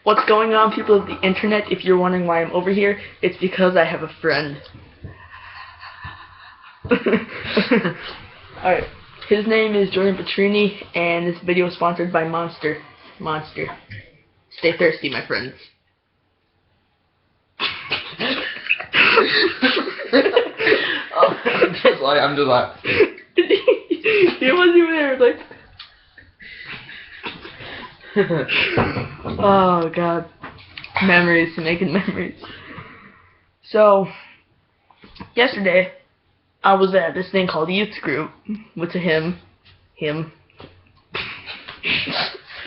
What's going on, people of the internet? If you're wondering why I'm over here, it's because I have a friend. Alright, his name is Jordan Petrini, and this video is sponsored by Monster. Monster. Stay thirsty, my friends. I'm just like. He wasn't even there, like. Oh god, memories, making memories. So yesterday I was at this thing called youth group with him.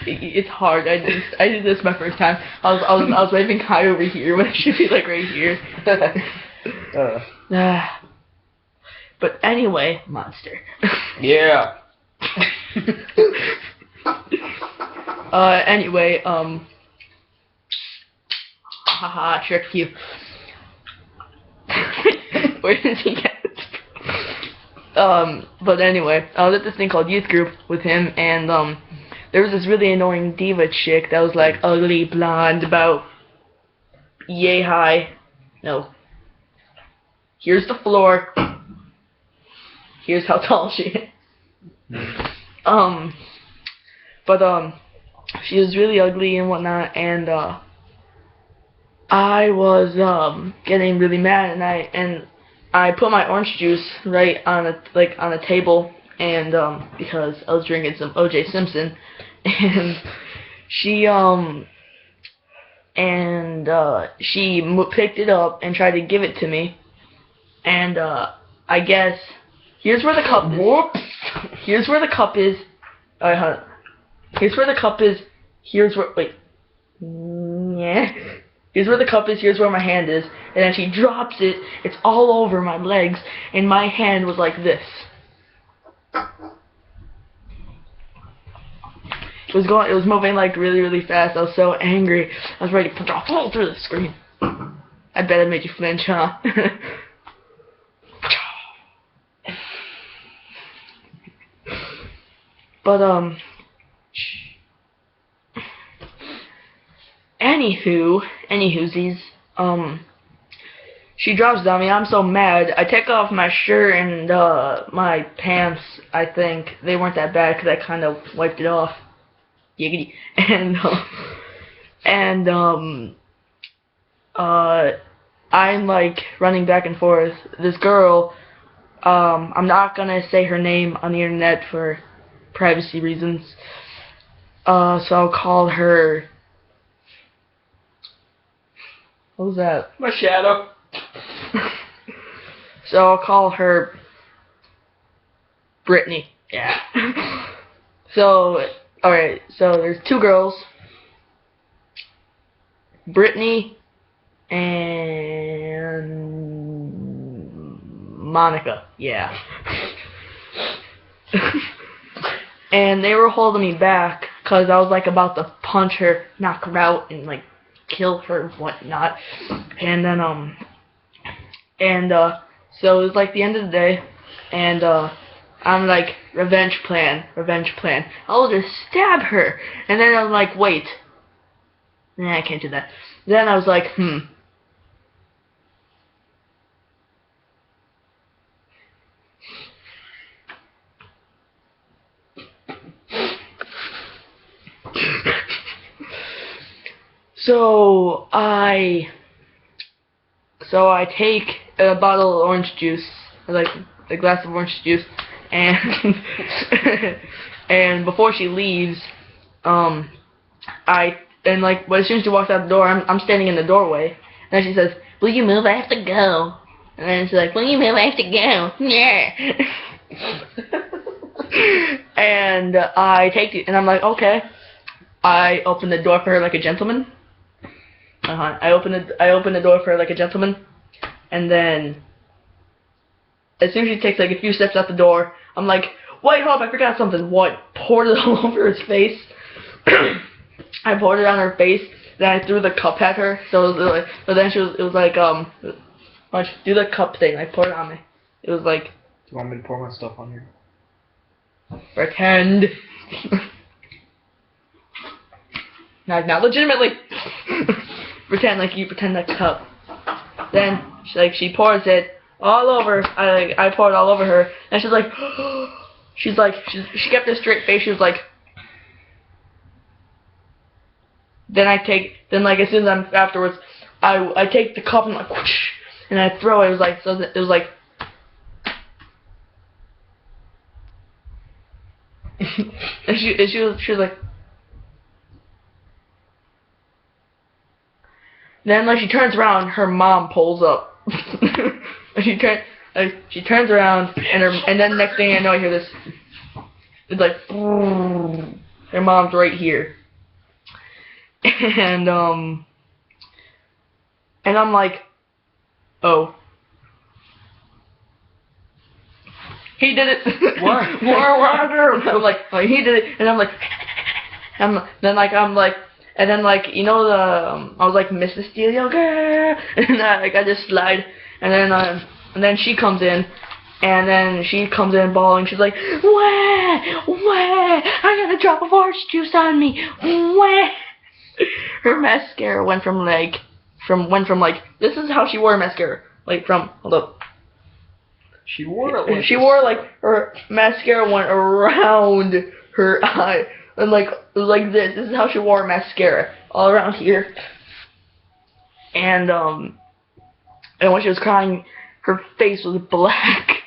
It's hard. I did this my first time. I was waving high over here when I should be like right here. But anyway, Monster. Yeah. Anyway, haha, tricked you. Where did he get it? But anyway, I was at this thing called youth group with him, and, there was this really annoying diva chick that was, like, ugly, blonde, about yay high. No. Here's the floor. Here's how tall she is. She was really ugly and whatnot, and I was getting really mad, and I put my orange juice right on a table, and because I was drinking some O.J. Simpson, and she picked it up and tried to give it to me, and I guess here's where the cup is. Whoops. Here's where the cup is. Alright, hold on. Here's where the cup is. Here's where, wait. Yeah. Here's where the cup is. Here's where my hand is. And then she drops it. It's all over my legs. And my hand was like this. It was moving like really, really fast. I was so angry. I was ready to punch a hole through the screen. I bet I made you flinch, huh? But, anywhoosies, she drops it on me. I'm so mad. I take off my shirt and, my pants. I think they weren't that bad because I kind of wiped it off. Giggity. And, I'm, like, running back and forth. This girl, I'm not gonna say her name on the internet for privacy reasons. So I'll call her. What was that? My shadow. So I'll call her Brittany. Yeah. So, alright, so there's two girls. Brittany and Monica. Yeah. And they were holding me back because I was like about to punch her, knock her out, and like kill her and whatnot. And then so it was like the end of the day, and I'm like, revenge plan. I'll just stab her. And then I was like, wait, nah, I can't do that. Then I was like, So I take a bottle of orange juice, like a glass of orange juice, and and before she leaves, as soon as she walks out the door, I'm standing in the doorway, and then she says, "Will you move? I have to go." And then she's like, "Will you move? I have to go." Yeah. And I take it, and I'm like, okay. I open the door for her like a gentleman. I open the door for her like a gentleman, and then as soon as she takes like a few steps out the door, I'm like, wait, hold up, I forgot something. What? Poured it all over his face. I poured it on her face. Then I threw the cup at her. So then it was like watch, do the cup thing. I poured it on me. It was like. Do you want me to pour my stuff on you? Pretend. not legitimately. pretend that cup. Then she pours it all over. I poured all over her, and she's like, she kept a straight face. She was like. Then as soon as afterwards, I take the cup and like whoosh, and I throw it. It was like and she was like. Then she turns around, her mom pulls up. And she turns around, and then next thing I know, I hear this. It's like her mom's right here. And I'm like, oh, he did it. What? More water. I'm like, oh, he did it, and I'm like, and then you know I was like, Mrs. Steelio girl, and I just slide, and then she comes in. And then she comes in bawling. She's like, "Wah, wah! I got a drop of orange juice on me. Wah!" Her mascara went from this is how she wore mascara. Hold up. She wore it. Her mascara went around her eye, and it was like this. This is how she wore mascara, all around here. And when she was crying, her face was black.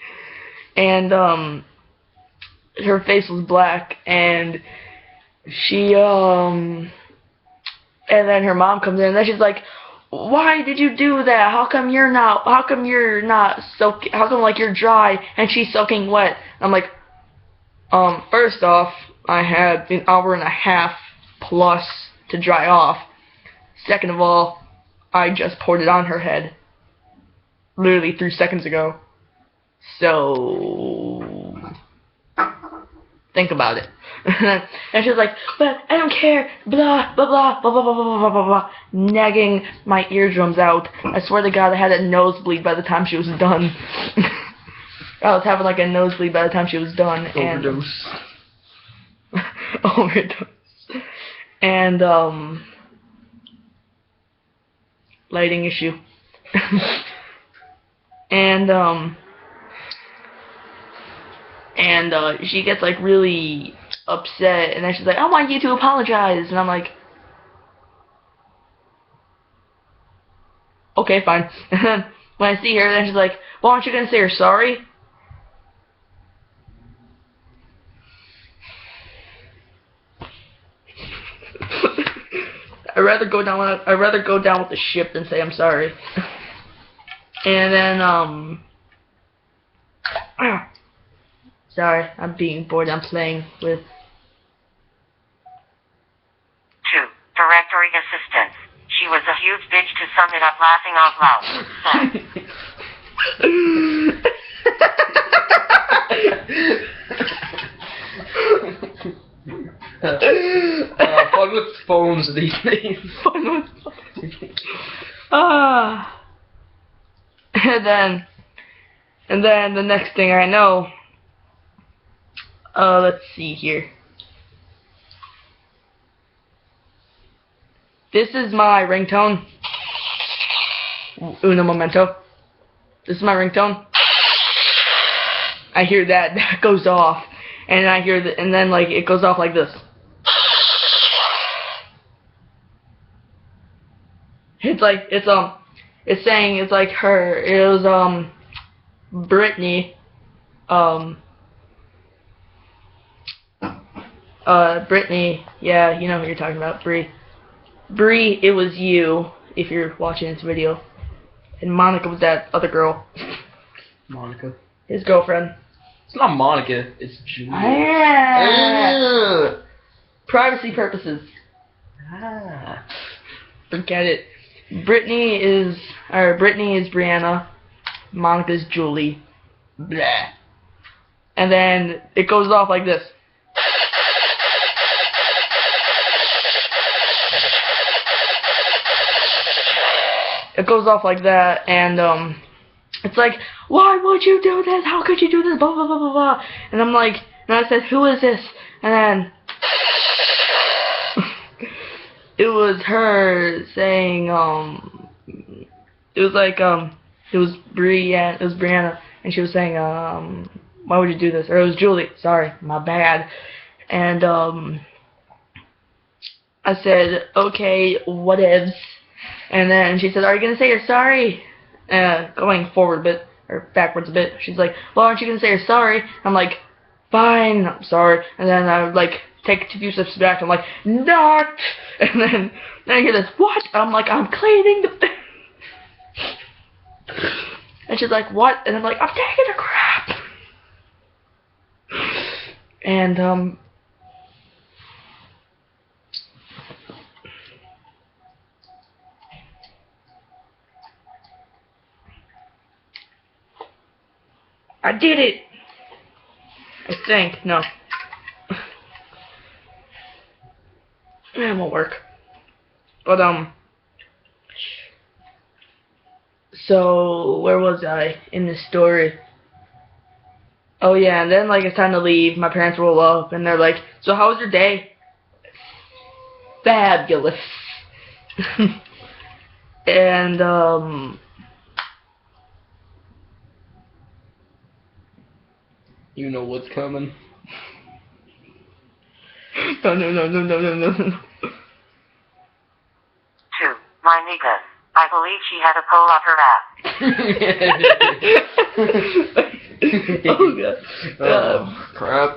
And her face was black, and she and then her mom comes in, and then she's like, "Why did you do that? How come you're not soaking? How come you're dry and she's soaking wet?" And I'm like, first off, I had an hour and a half plus to dry off. Second of all, I just poured it on her head literally 3 seconds ago. So think about it. And she's like, "But I don't care, blah blah blah blah blah blah blah blah blah blah," nagging my eardrums out. I swear to God, I had a nosebleed by the time she was done. I was having a nosebleed by the time she was done. Overdose. Overdose. And lighting issue. And she gets really upset, and then she's like, "I want you to apologize," and I'm like, okay, fine. And then when I see her, then she's like, "Well, aren't you gonna say you're sorry?" I'd rather go down with the ship than say I'm sorry. And then sorry, I'm being bored. I'm playing with. 2. Directory assistance. She was a huge bitch to sum it up, laughing out loud. Fun with phones these days. Fun with phones. And then the next thing I know. Let's see here. This is my ringtone. Uno momento. This is my ringtone. I hear that goes off, and I hear and then it goes off like this. It's saying it was Britney. Britney, yeah, you know who you're talking about, Bree. Bree, it was you, if you're watching this video. And Monica was that other girl. Monica. His girlfriend. It's not Monica, it's Julia. Privacy purposes. Forget it. Britney is Brianna. Monica's Julie. Blah. And then it goes off like this. It goes off like that, and it's like, "Why would you do this? How could you do this? Blah blah blah blah blah." And I'm like, and I said, "Who is this?" And then it was her saying, it was like, it was Brianna, and she was saying, why would you do this? Or it was Julie, sorry, my bad. And, I said, okay, whatevs. And then she said, are you gonna say you're sorry? Going forward a bit, or backwards a bit. She's like, well, aren't you gonna say you're sorry? I'm like, fine, I'm sorry. And then I would like take a few steps back. I'm like, not. And then I hear this, what? I'm like, I'm cleaning the. And she's like, what? And I'm like, I'm taking a crap. And I did it. I think. No. It won't work. But, so, where was I in this story? Oh, yeah, and then, like, it's time to leave. My parents roll up, and they're like, so how was your day? Fabulous. And, You know what's coming. no. 2. My nigga. I believe she had a pole up her ass. Oh, God. Oh, crap.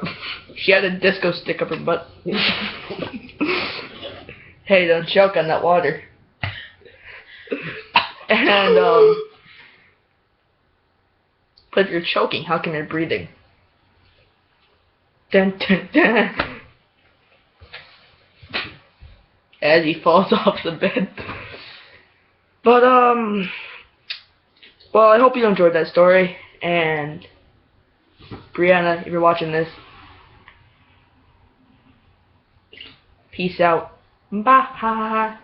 She had a disco stick up her butt. Hey, don't choke on that water. And, but if you're choking, how come you're breathing? Dun, dun, dun. As he falls off the bed. But, well, I hope you enjoyed that story, and Brianna, if you're watching this, peace out. Bye.